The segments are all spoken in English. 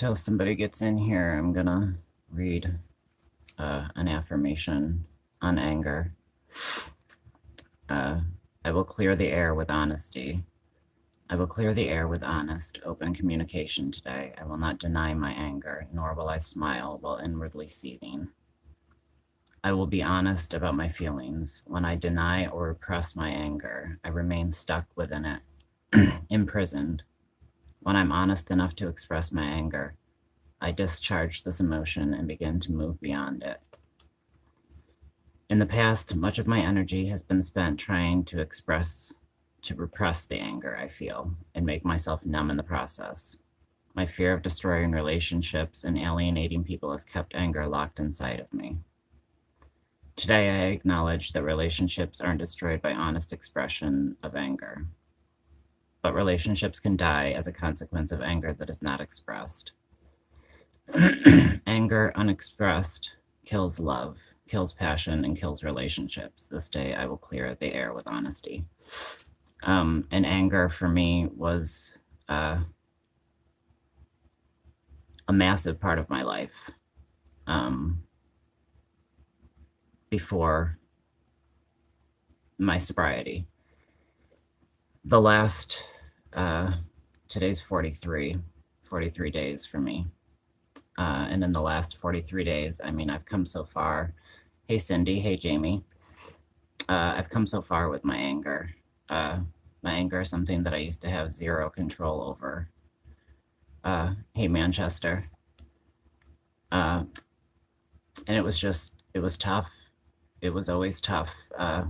Until somebody gets in here, I'm gonna read an affirmation on anger. I will clear the air with honesty. I will clear the air with honest, open communication today. I will not deny my anger, nor will I smile while inwardly seething. I will be honest about my feelings. When I deny or repress my anger, I remain stuck within it, imprisoned. When I'm honest enough to express my anger, I discharge this emotion and begin to move beyond it. In the past, much of my energy has been spent trying to repress the anger I feel and make myself numb in the process. My fear of destroying relationships and alienating people has kept anger locked inside of me. Today, I acknowledge that relationships aren't destroyed by honest expression of anger, but relationships can die as a consequence of anger that is not expressed. Anger unexpressed kills love, kills passion, and kills relationships. This day, I will clear the air with honesty. And anger for me was a massive part of my life before my sobriety. The last, today's 43 days for me. And in the last 43 days, I mean, I've come so far. Hey, Cindy. Hey, Jamie. I've come so far with my anger. My anger is something that I used to have zero control over. Hey, Manchester. And it was tough. It was always tough. I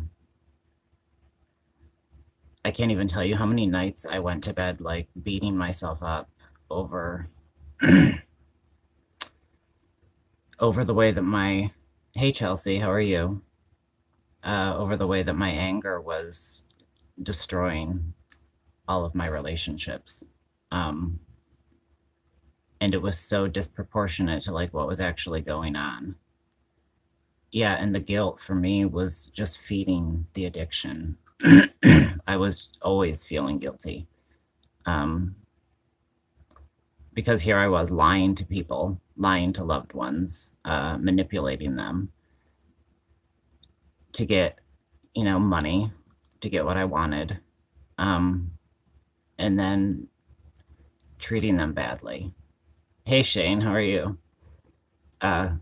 can't even tell you how many nights I went to bed like beating myself up over over the way that my, hey Chelsea, how are you? Over the way that my anger was destroying all of my relationships. And it was so disproportionate to like what was actually going on. Yeah, and the guilt for me was just feeding the addiction. I was always feeling guilty. Because here I was lying to people, lying to loved ones, manipulating them to get, money, to get what I wanted, and then treating them badly. Hey Shane, how are you? I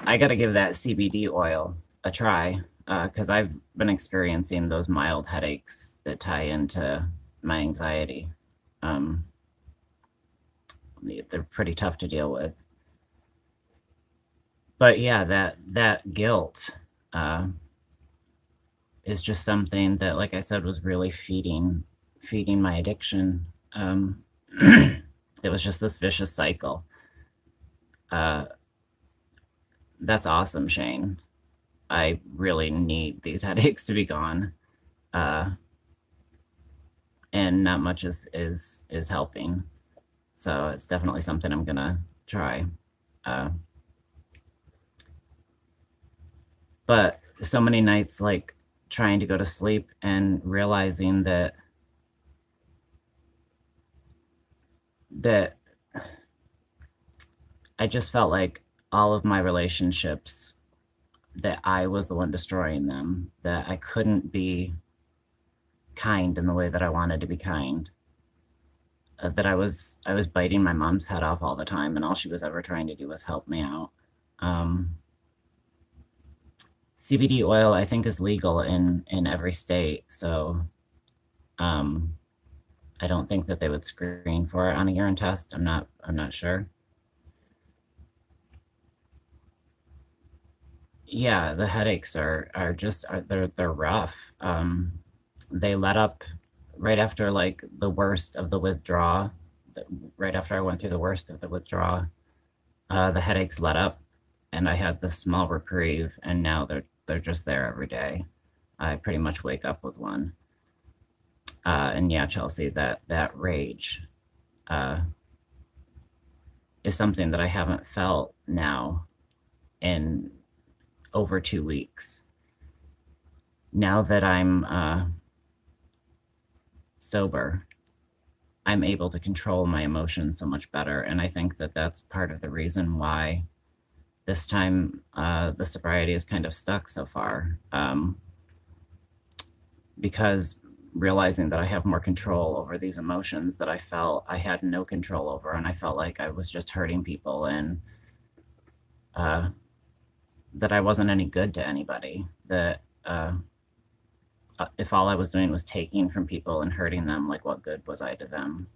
gotta give that CBD oil a try, because I've been experiencing those mild headaches that tie into my anxiety. They're pretty tough to deal with. But yeah, that guilt is just something that, like I said, was really feeding my addiction. It was just this vicious cycle. That's awesome, Shane. I really need these headaches to be gone. And not much is helping. So it's definitely something I'm gonna try. But so many nights like trying to go to sleep and realizing that I just felt like all of my relationships, that I was the one destroying them, that I couldn't be kind in the way that I wanted to be kind. That I was biting my mom's head off all the time, and all she was ever trying to do was help me out. CBD oil, I think, is legal in every state, so I don't think that they would screen for it on a urine test. I'm not sure. Yeah, the headaches are they're rough. They let up right after like the worst of the withdrawal. Right after I went through the worst of the withdrawal, the headaches let up, and I had this small reprieve, and now they're just there every day. I pretty much wake up with one. And yeah, Chelsea, that rage is something that I haven't felt now in over 2 weeks. Now that I'm sober, I'm able to control my emotions so much better. And I think that that's part of the reason why this time the sobriety is kind of stuck so far, because realizing that I have more control over these emotions that I felt I had no control over, and I felt like I was just hurting people, and that I wasn't any good to anybody, that if all I was doing was taking from people and hurting them, like what good was I to them?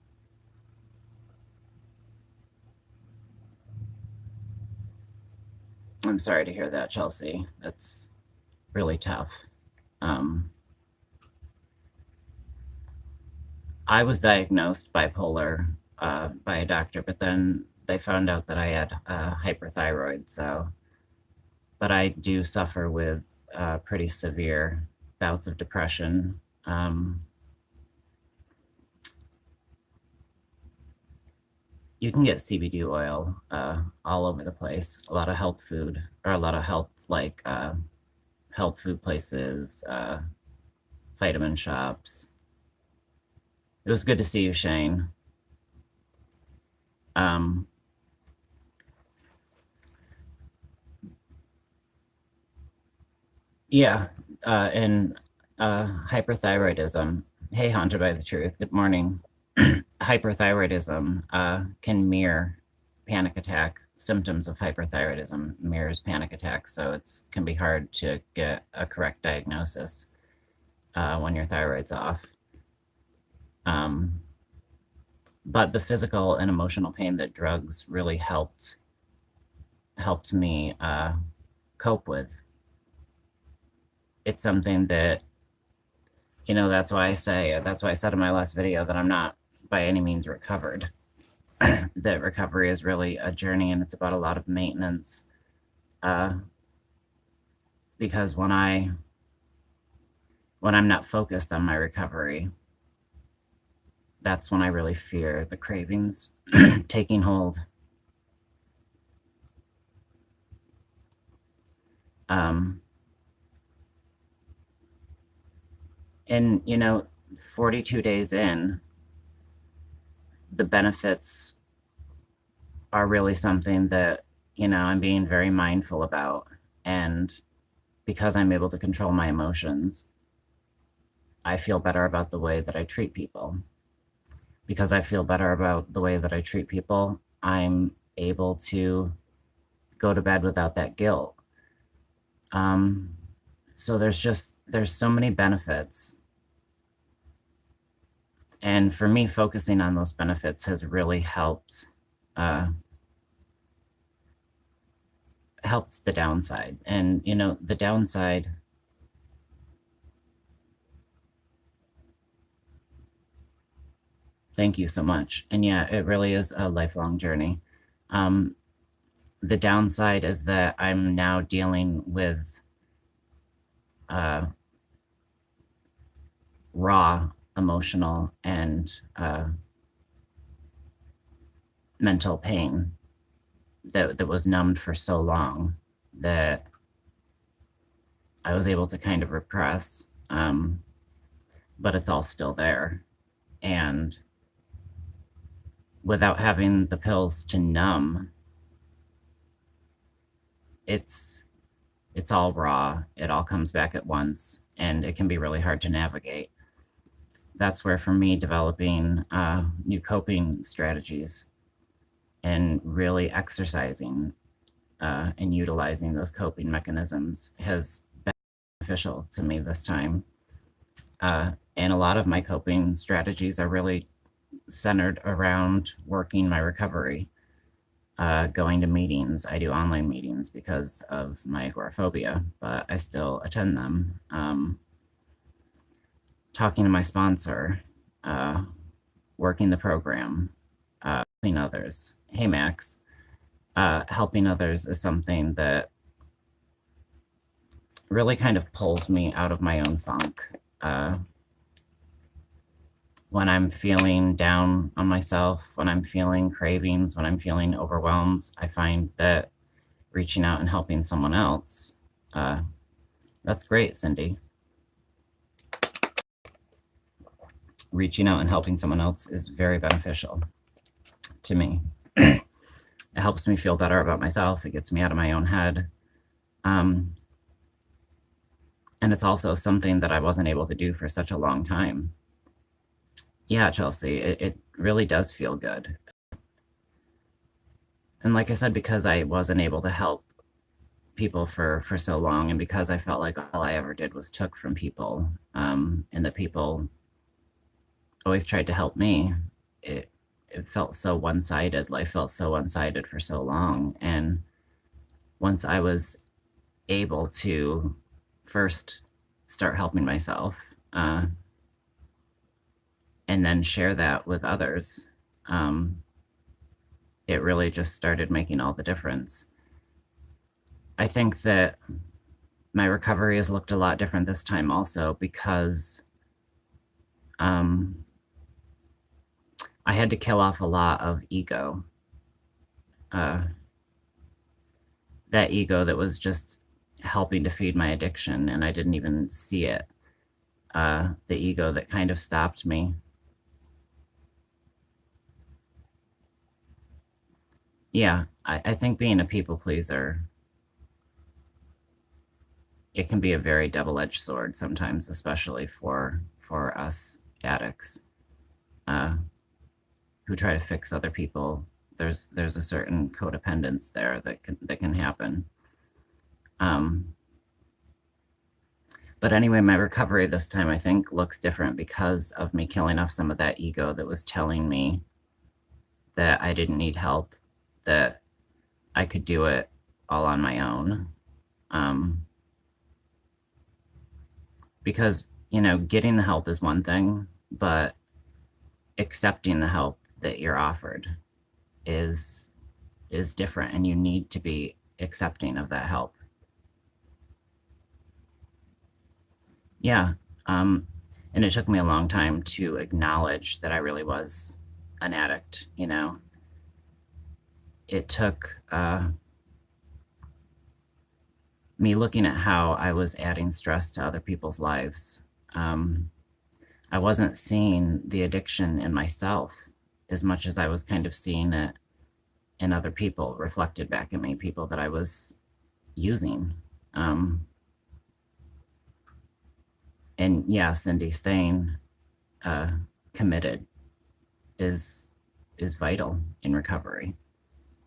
I'm sorry to hear that, Chelsea. That's really tough. I was diagnosed bipolar by a doctor, but then they found out that I had hyperthyroid. So, but I do suffer with pretty severe bouts of depression. You can get CBD oil all over the place. A lot of health food, or a lot of health health food places, vitamin shops. It was good to see you, Shane. Yeah, and hyperthyroidism. Hey, Haunted by the Truth. Good morning. Hyperthyroidism can mirror panic attack. Symptoms of hyperthyroidism mirrors panic attacks, so it can be hard to get a correct diagnosis when your thyroid's off. But the physical and emotional pain that drugs really helped me cope with. It's something that, that's why I said in my last video that I'm not by any means recovered. That recovery is really a journey, and it's about a lot of maintenance. Because when I'm not focused on my recovery, that's when I really fear the cravings taking hold. And 42 days in, the benefits are really something that I'm being very mindful about. And because I'm able to control my emotions, I feel better about the way that I treat people. Because I feel better about the way that I treat people, I'm able to go to bed without that guilt. So there's so many benefits. And for me, focusing on those benefits has really helped the downside. And the downside, thank you so much. And yeah, it really is a lifelong journey. The downside is that I'm now dealing with raw emotional and mental pain that was numbed for so long that I was able to kind of repress, but it's all still there. And without having the pills to numb, it's all raw. It all comes back at once, and it can be really hard to navigate. That's where, for me, developing new coping strategies and really exercising and utilizing those coping mechanisms has been beneficial to me this time. And a lot of my coping strategies are really centered around working my recovery, going to meetings. I do online meetings because of my agoraphobia, but I still attend them. Talking to my sponsor, working the program, helping others. Hey, Max. Helping others is something that really kind of pulls me out of my own funk. When I'm feeling down on myself, when I'm feeling cravings, when I'm feeling overwhelmed, I find that reaching out and helping someone else, that's great, Cindy. reaching out and helping someone else is very beneficial to me. It helps me feel better about myself. It gets me out of my own head. And it's also something that I wasn't able to do for such a long time. Yeah, Chelsea, it really does feel good. And like I said, because I wasn't able to help people for so long, and because I felt like all I ever did was took from people, and that people always tried to help me, it felt so one-sided. Life felt so one-sided for so long. And once I was able to first start helping myself, and then share that with others, it really just started making all the difference. I think that my recovery has looked a lot different this time also because I had to kill off a lot of ego. That ego that was just helping to feed my addiction, and I didn't even see it. The ego that kind of stopped me. Yeah, I think being a people pleaser, it can be a very double-edged sword sometimes, especially for us addicts who try to fix other people. There's a certain codependence there that can happen. But anyway, my recovery this time, I think, looks different because of me killing off some of that ego that was telling me that I didn't need help, that I could do it all on my own. Because, getting the help is one thing, but accepting the help that you're offered is different, and you need to be accepting of that help. Yeah. And it took me a long time to acknowledge that I really was an addict, It took me looking at how I was adding stress to other people's lives. I wasn't seeing the addiction in myself as much as I was kind of seeing it in other people, reflected back at me, people that I was using. And yeah, Cindy, staying committed is vital in recovery,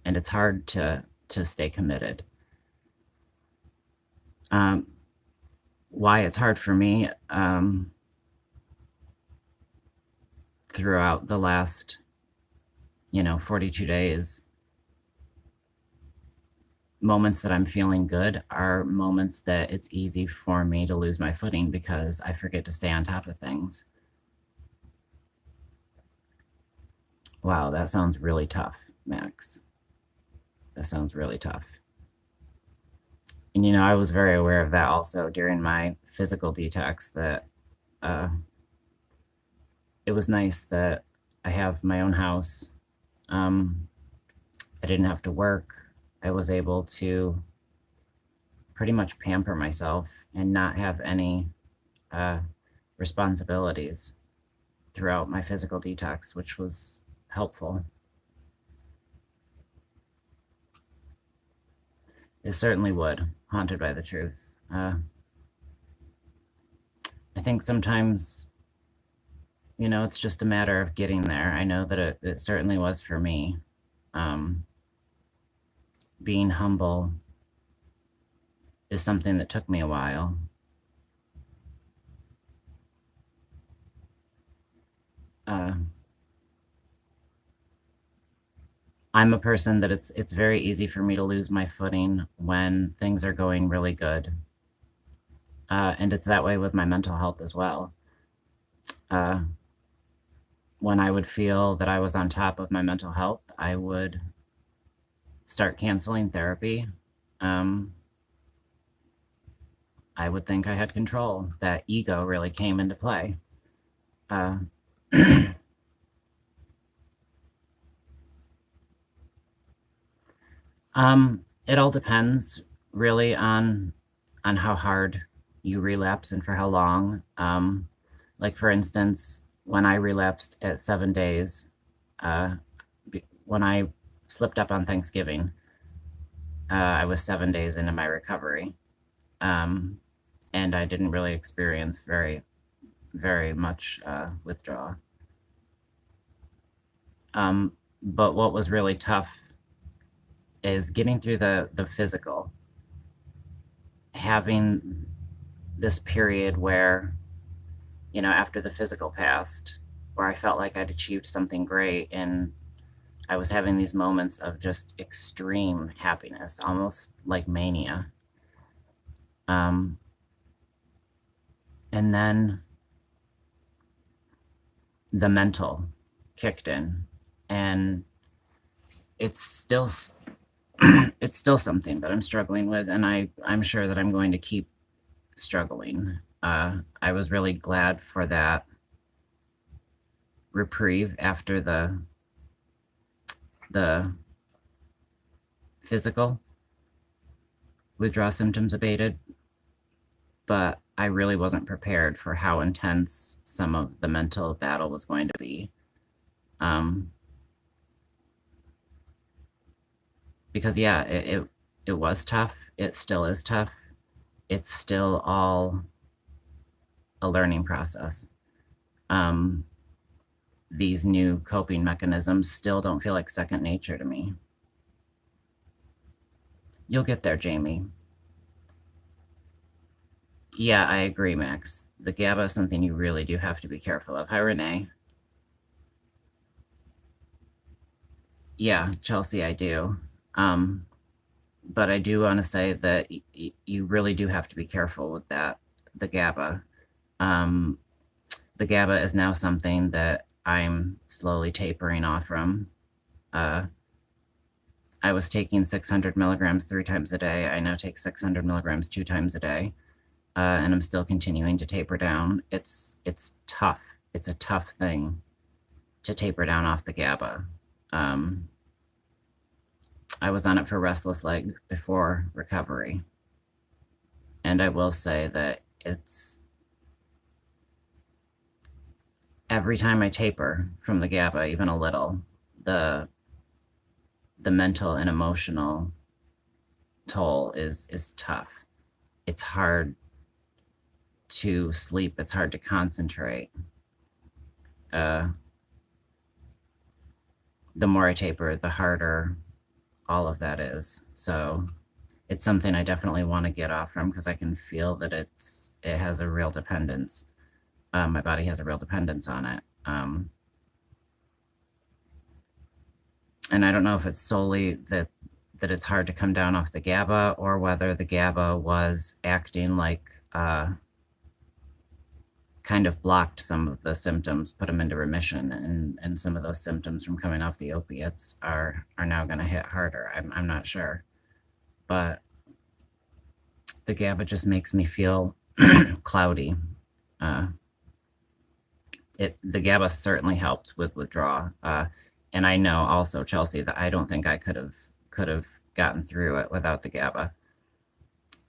and it's hard to stay committed. Why it's hard for me, throughout the last 42 days, moments that I'm feeling good are moments that it's easy for me to lose my footing because I forget to stay on top of things. Wow, that sounds really tough, Max. That sounds really tough. And I was very aware of that also during my physical detox, that it was nice that I have my own house. I didn't have to work. I was able to pretty much pamper myself and not have any responsibilities throughout my physical detox, which was helpful. It certainly would. Haunted by the truth. I think sometimes, it's just a matter of getting there. I know that it certainly was for me. Being humble is something that took me a while. I'm a person that it's very easy for me to lose my footing when things are going really good. And it's that way with my mental health as well. When I would feel that I was on top of my mental health, I would start canceling therapy. I would think I had control. That ego really came into play. It all depends really on how hard you relapse and for how long. Like for instance, when I relapsed at 7 days, when I slipped up on Thanksgiving, I was 7 days into my recovery. And I didn't really experience very much withdrawal. But what was really tough is getting through the physical, having this period where, after the physical passed, where I felt like I'd achieved something great, and I was having these moments of just extreme happiness, almost like mania. And then the mental kicked in, and it's still it's still something that I'm struggling with, and I'm sure that I'm going to keep struggling. I was really glad for that reprieve after the physical withdrawal symptoms abated, but I really wasn't prepared for how intense some of the mental battle was going to be. Because yeah, it was tough. It still is tough. It's still all a learning process. These new coping mechanisms still don't feel like second nature to me. You'll get there, Jamie. Yeah, I agree, Max. The GABA is something you really do have to be careful of. Hi, Renee. Yeah, Chelsea, I do. But I do want to say that you really do have to be careful with that, the GABA. The GABA is now something that I'm slowly tapering off from. I was taking 600 milligrams 3 times a day. I now take 600 milligrams 2 times a day, and I'm still continuing to taper down. It's tough. It's a tough thing to taper down off the GABA. I was on it for restless leg before recovery, and I will say that it's every time I taper from the GABA, even a little, the mental and emotional toll is tough. It's hard to sleep. It's hard to concentrate. The more I taper, the harder all of that is. So it's something I definitely want to get off from, because I can feel that it has a real dependence. My body has a real dependence on it. And I don't know if it's solely that it's hard to come down off the GABA, or whether the GABA was acting like kind of blocked some of the symptoms, put them into remission, and some of those symptoms from coming off the opiates are now going to hit harder. I'm not sure, but the GABA just makes me feel cloudy. The GABA certainly helped with withdrawal, and I know also, Chelsea, that I don't think I could have gotten through it without the GABA.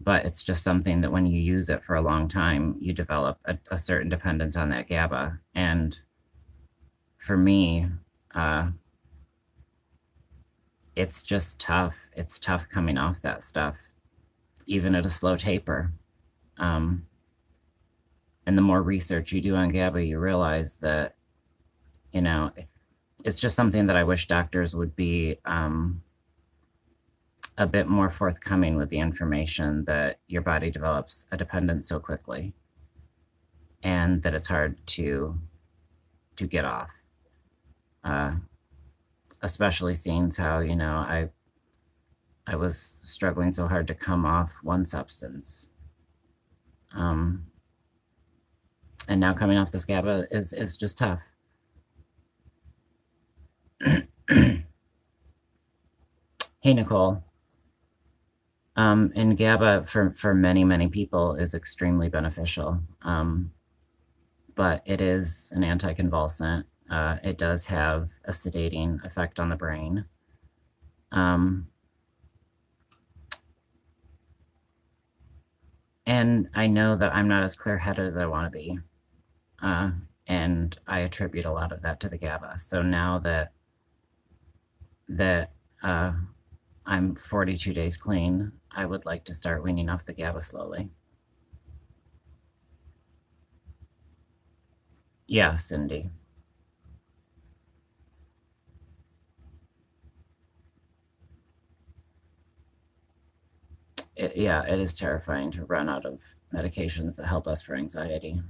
But it's just something that when you use it for a long time, you develop a certain dependence on that GABA. And for me, it's just tough. It's tough coming off that stuff, even at a slow taper. And the more research you do on GABA, you realize that, it's just something that I wish doctors would be a bit more forthcoming with the information, that your body develops a dependence so quickly, and that it's hard to get off. Especially seeing how, I was struggling so hard to come off one substance. And now coming off this GABA is just tough. Hey, Nicole. And GABA for many people is extremely beneficial, but it is an anticonvulsant. It does have a sedating effect on the brain. And I know that I'm not as clear-headed as I want to be. And I attribute a lot of that to the GABA. So now that I'm 42 days clean, I would like to start weaning off the GABA slowly. Yeah, Cindy. Yeah, it is terrifying to run out of medications that help us for anxiety.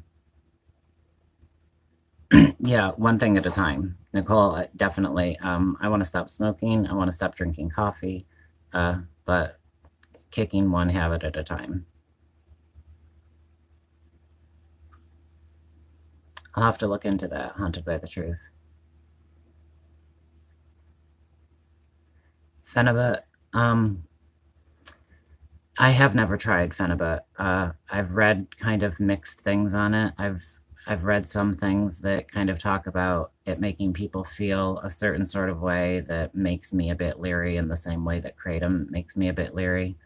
Yeah, one thing at a time. Nicole, definitely. I want to stop smoking. I want to stop drinking coffee, but kicking one habit at a time. I'll have to look into that, Haunted by the Truth. Phenibut, I have never tried Phenibut. I've read kind of mixed things on it. I've read some things that kind of talk about it making people feel a certain sort of way that makes me a bit leery in the same way that kratom makes me a bit leery.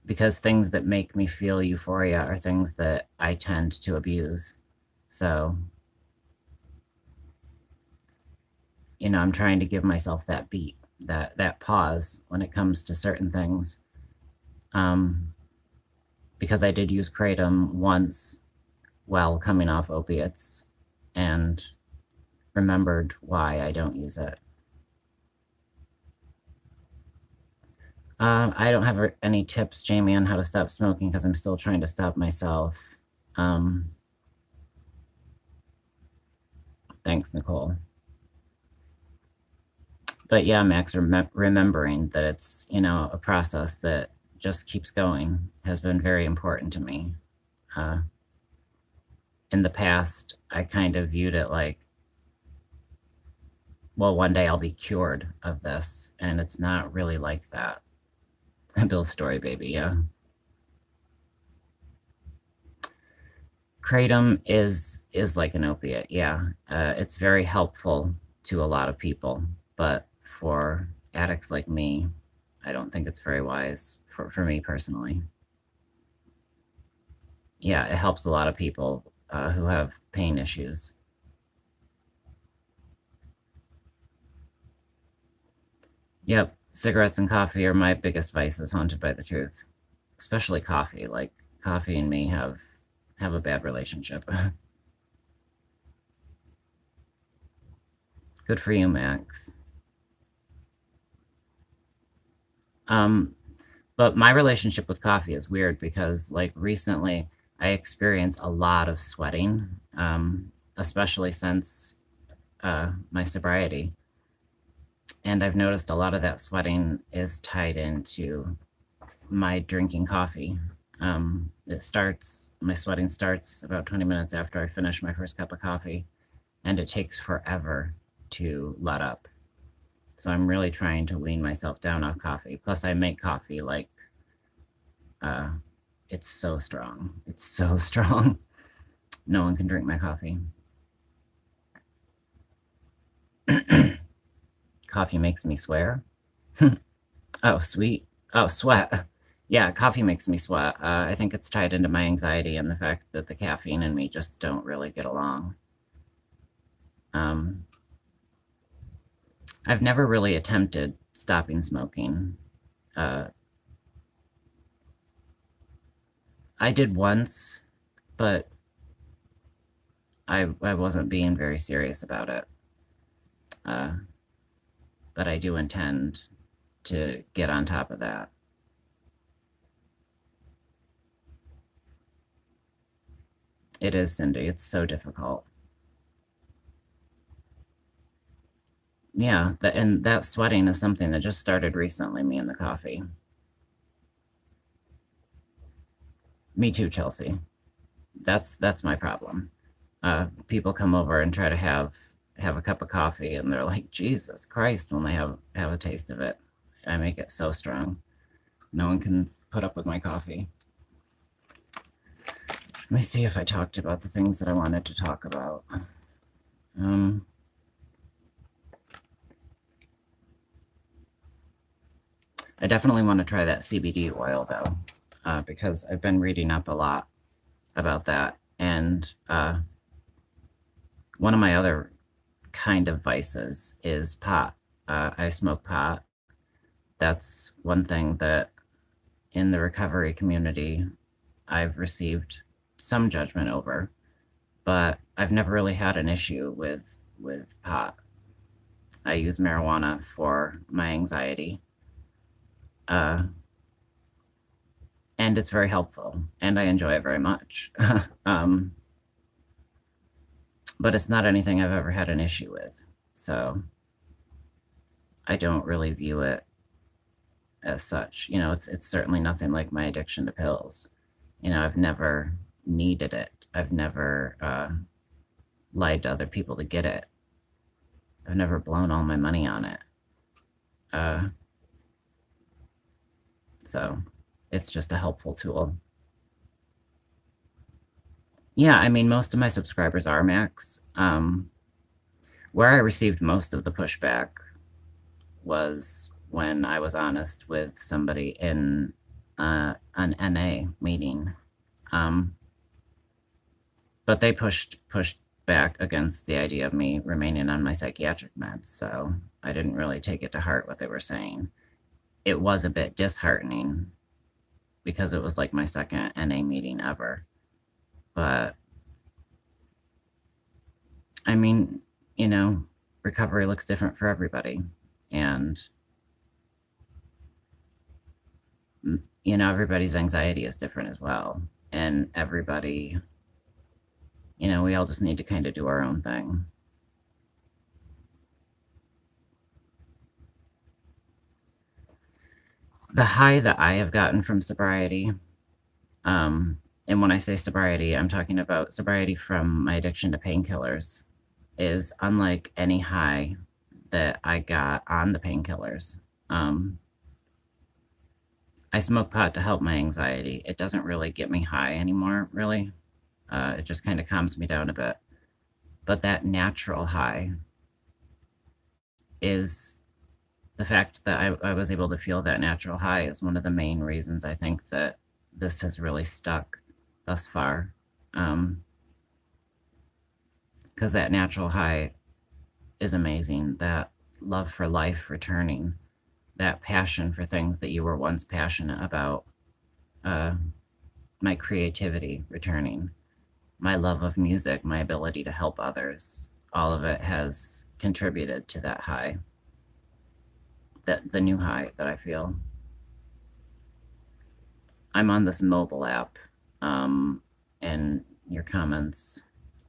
Because things that make me feel euphoria are things that I tend to abuse. So, I'm trying to give myself that beat, that pause when it comes to certain things. Because I did use kratom once while coming off opiates and remembered why I don't use it. I don't have any tips, Jamie, on how to stop smoking because I'm still trying to stop myself. Thanks, Nicole. But yeah, Max, remembering that it's, a process that just keeps going has been very important to me. In the past, I kind of viewed it like, well, one day I'll be cured of this, and it's not really like that. Bill's story, baby, yeah. Kratom is like an opiate, yeah. It's very helpful to a lot of people, but for addicts like me, I don't think it's very wise for me personally. Yeah, it helps a lot of people who have pain issues. Yep, cigarettes and coffee are my biggest vices, Haunted by the Truth. Especially coffee. Like, coffee and me have a bad relationship. Good for you, Max. But my relationship with coffee is weird because, like, recently I experience a lot of sweating, especially since my sobriety. And I've noticed a lot of that sweating is tied into my drinking coffee. My sweating starts about 20 minutes after I finish my first cup of coffee, and it takes forever to let up. So I'm really trying to wean myself down off coffee. Plus, I make coffee like, it's so strong. It's so strong. No one can drink my coffee. Coffee makes me swear. Oh, sweet. Oh, sweat. Yeah, coffee makes me sweat. I think it's tied into my anxiety and the fact that the caffeine and me just don't really get along. I've never really attempted stopping smoking. I did once, but I wasn't being very serious about it. But I do intend to get on top of that. It is, Cindy. It's so difficult. Yeah, and that sweating is something that just started recently, me and the coffee. Me too, Chelsea. That's my problem. People come over and try to have a cup of coffee, and they're like, Jesus Christ, when they have a taste of it. I make it so strong. No one can put up with my coffee. Let me see if I talked about the things that I wanted to talk about. I definitely want to try that CBD oil, though. because I've been reading up a lot about that. And one of my other kind of vices is pot. I smoke pot. That's one thing that in the recovery community I've received some judgment over, but I've never really had an issue with pot. I use marijuana for my anxiety, and it's very helpful, and I enjoy it very much. um, but it's not anything I've ever had an issue with, so I don't really view it as such. It's certainly nothing like my addiction to pills. I've never needed it. I've never lied to other people to get it. I've never blown all my money on it. So it's just a helpful tool. Yeah, I mean, most of my subscribers are Macs. Where I received most of the pushback was when I was honest with somebody in an NA meeting. But they pushed back against the idea of me remaining on my psychiatric meds, so I didn't really take it to heart what they were saying. It was a bit disheartening because it was like my second NA meeting ever. But I mean, recovery looks different for everybody. And, everybody's anxiety is different as well. And everybody, we all just need to kind of do our own thing. The high that I have gotten from sobriety, and when I say sobriety, I'm talking about sobriety from my addiction to painkillers, is unlike any high that I got on the painkillers. I smoke pot to help my anxiety. It doesn't really get me high anymore, really. It just kind of calms me down a bit. But that natural high is the fact that I was able to feel that natural high is one of the main reasons I think that this has really stuck thus far. Because that natural high is amazing. That love for life returning, that passion for things that you were once passionate about, my creativity returning, my love of music, my ability to help others, all of it has contributed to that high, the new high that I feel. I'm on this mobile app, and your comments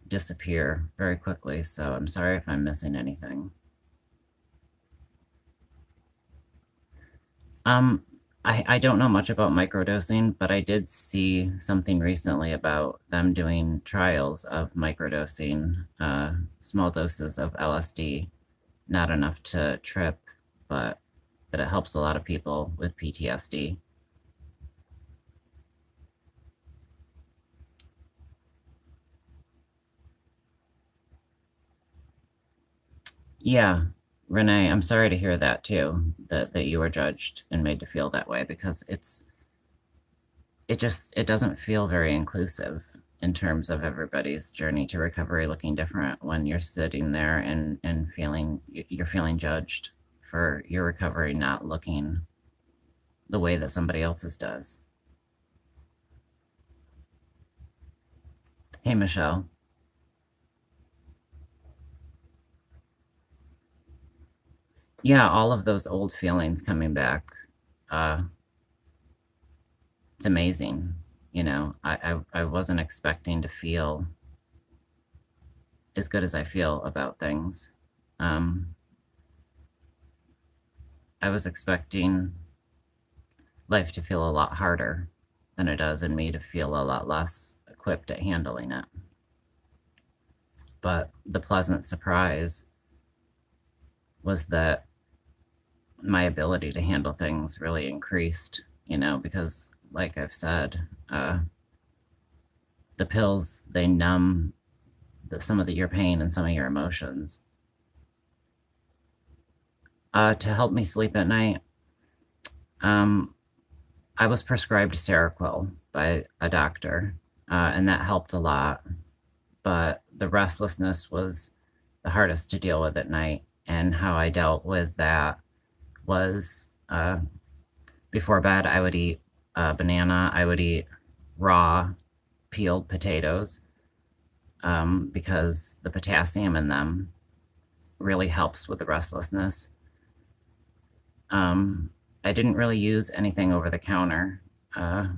disappear very quickly, so I'm sorry if I'm missing anything. I don't know much about microdosing, but I did see something recently about them doing trials of microdosing, small doses of LSD, not enough to trip, but that it helps a lot of people with PTSD. Yeah, Renee, I'm sorry to hear that too, that you were judged and made to feel that way, because it doesn't feel very inclusive in terms of everybody's journey to recovery looking different when you're sitting there and you're feeling judged for your recovery not looking the way that somebody else's does. Hey, Michelle. Yeah, all of those old feelings coming back. It's amazing. I wasn't expecting to feel as good as I feel about things. I was expecting life to feel a lot harder than it does, and me to feel a lot less equipped at handling it. But the pleasant surprise was that my ability to handle things really increased, because like I've said, the pills, they numb some of your pain and some of your emotions. To help me sleep at night, I was prescribed Seroquel by a doctor, and that helped a lot. But the restlessness was the hardest to deal with at night. And how I dealt with that was before bed, I would eat banana, I would eat raw peeled potatoes because the potassium in them really helps with the restlessness. I didn't really use anything over the counter. I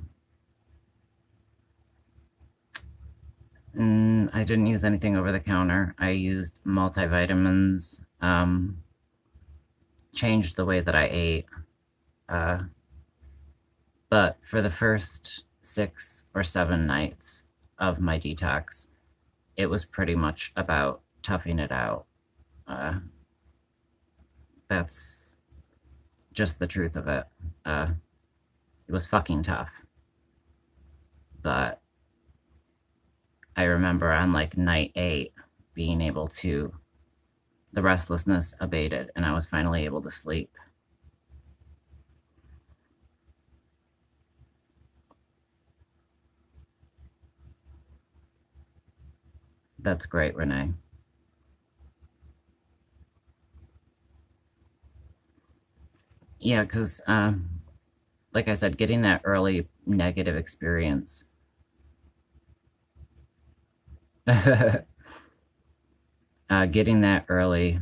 didn't use anything over the counter. I used multivitamins, changed the way that I ate. But for the first 6 or 7 nights of my detox, it was pretty much about toughing it out. That's just the truth of it. It was fucking tough. But I remember on like night 8 being able to, the restlessness abated and I was finally able to sleep. That's great, Renee. Yeah, because like I said, getting that early negative experience getting that early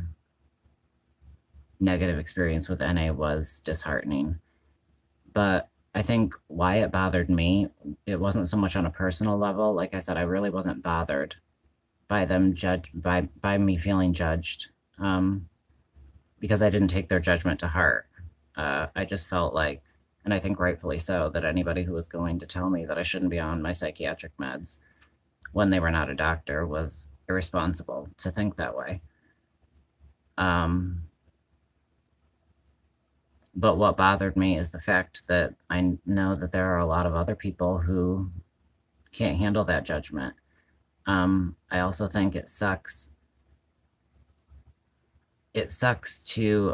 negative experience with NA was disheartening. But I think why it bothered me, it wasn't so much on a personal level. Like I said, I really wasn't bothered by them by me feeling judged, because I didn't take their judgment to heart. I just felt like, and I think rightfully so, that anybody who was going to tell me that I shouldn't be on my psychiatric meds when they were not a doctor was irresponsible to think that way. But what bothered me is the fact that I know that there are a lot of other people who can't handle that judgment. I also think it sucks. It sucks to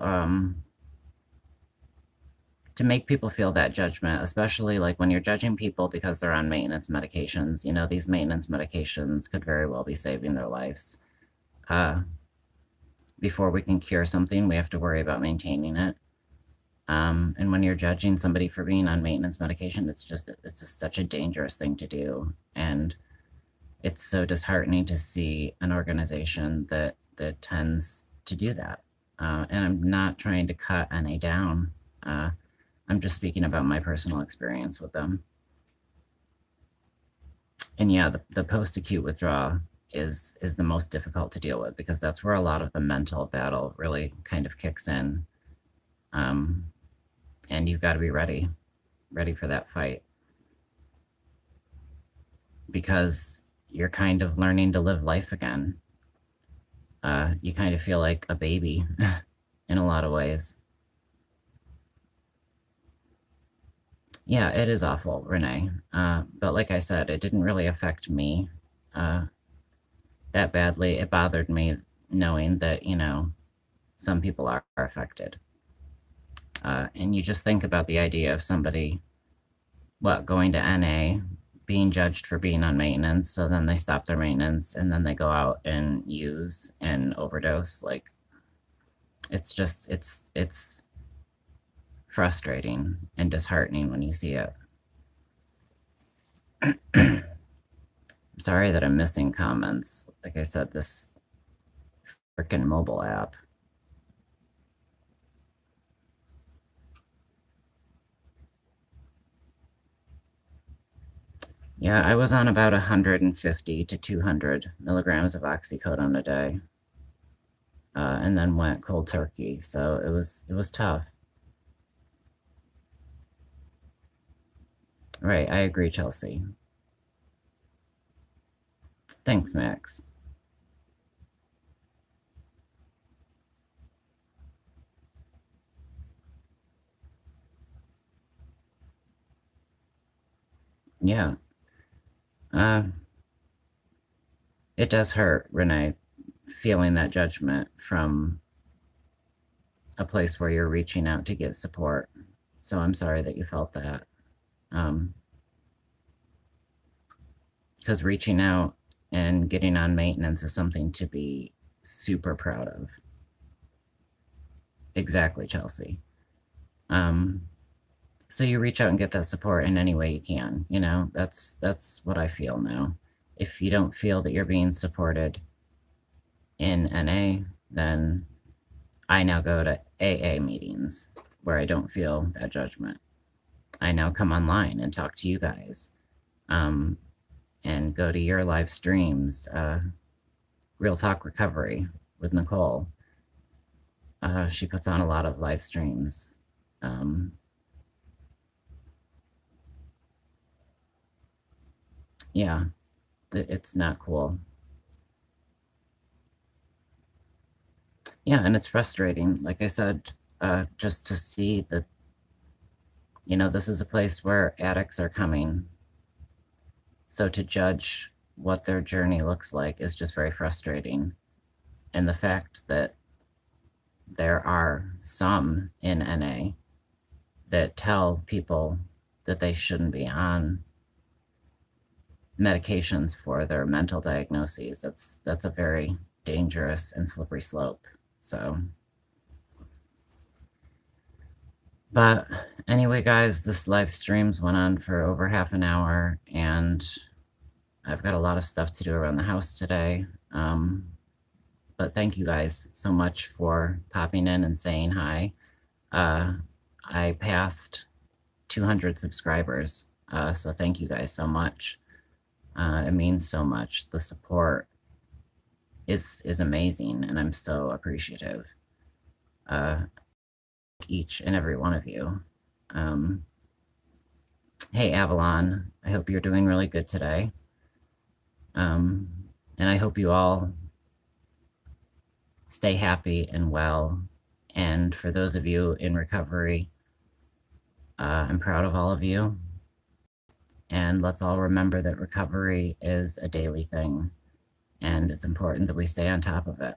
make people feel that judgment, especially like when you're judging people because they're on maintenance medications. You know, these maintenance medications could very well be saving their lives. Before we can cure something, we have to worry about maintaining it. And when you're judging somebody for being on maintenance medication, it's just such a dangerous thing to do. And it's so disheartening to see an organization that tends to do that. And I'm not trying to cut NA down. I'm just speaking about my personal experience with them. And yeah, the post-acute withdrawal is the most difficult to deal with because that's where a lot of the mental battle really kind of kicks in. And you've got to be ready for that fight. Because you're kind of learning to live life again. You kind of feel like a baby in a lot of ways. Yeah, it is awful, Renee. But like I said, it didn't really affect me that badly. It bothered me knowing that, you know, some people are affected. And you just think about the idea of somebody, going to NA, being judged for being on maintenance, so then they stop their maintenance and then they go out and use and overdose. Like, it's just, it's frustrating and disheartening when you see it. I'm sorry that I'm missing comments. Like I said, this freaking mobile app. Yeah, I was on about 150 to 200 milligrams of oxycodone a day, and then went cold turkey. So it was tough. Right, I agree, Chelsea. Thanks, Max. Yeah. It does hurt, Renee, feeling that judgment from a place where you're reaching out to get support. So I'm sorry that you felt that. Because reaching out and getting on maintenance is something to be super proud of. Exactly, Chelsea. So you reach out and get that support in any way you can. You know, that's what I feel now. If you don't feel that you're being supported in NA, then I now go to AA meetings where I don't feel that judgment. I now come online and talk to you guys, and go to your live streams. Real Talk Recovery with Nicole. She puts on a lot of live streams. Yeah, it's not cool. Yeah, and it's frustrating, like I said, just to see that, you know, this is a place where addicts are coming. So to judge what their journey looks like is just very frustrating. And the fact that there are some in NA that tell people that they shouldn't be on medications for their mental diagnoses, that's a very dangerous and slippery slope. So, but anyway, guys, this live streams went on for over half an hour, and I've got a lot of stuff to do around the house today. But thank you guys so much for popping in and saying hi. I passed 200 subscribers, so thank you guys so much. It means so much. The support is amazing, and I'm so appreciative. Each and every one of you. Hey, Avalon, I hope you're doing really good today. And I hope you all stay happy and well. And for those of you in recovery, I'm proud of all of you. And let's all remember that recovery is a daily thing, and it's important that we stay on top of it.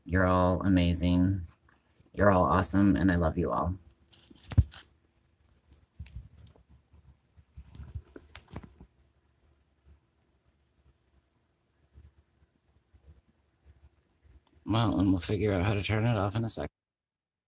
You're all amazing. You're all awesome, and I love you all. Well, and we'll figure out how to turn it off in a second.